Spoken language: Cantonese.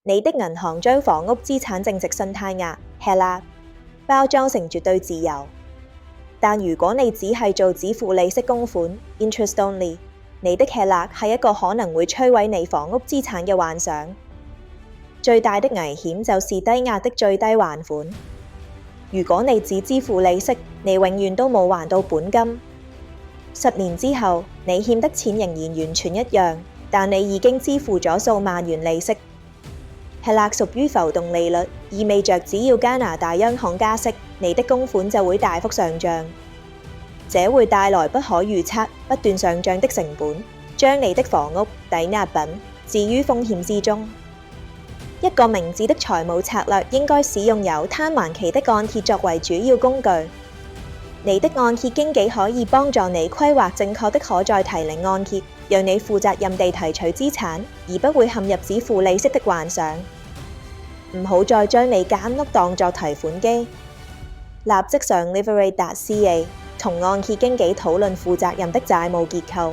你的銀行將房屋資產淨值信貸額 HELOC 包裝成絕對自由，但如果你只係做只付利息供款 interest only， 你的 HELOC 係一個可能會摧毀你房屋資產嘅幻想。最大的危險就是低壓的最低還款。如果你只支付利息，你永遠都冇還到本金。10年之後，你欠的錢仍然完全一樣，但你已經支付咗數萬元利息。HELOC 屬於浮動利率，意味着只要加拿大央行加息，你的供款就會大幅上漲。這會帶來不可預測、不斷上漲的成本，將你的房屋抵押品置於風險之中。一個明智的財務策略應該使用有攤還期的按揭作為主要工具。你的按揭經紀可以幫助你規劃正確的可再提領按揭，讓你負責任地提取資產，而不會陷入只付利息的幻想。唔好再將你間屋當作提款機。立即上 liverate.ca 同按揭經紀討論負責任的債務結構。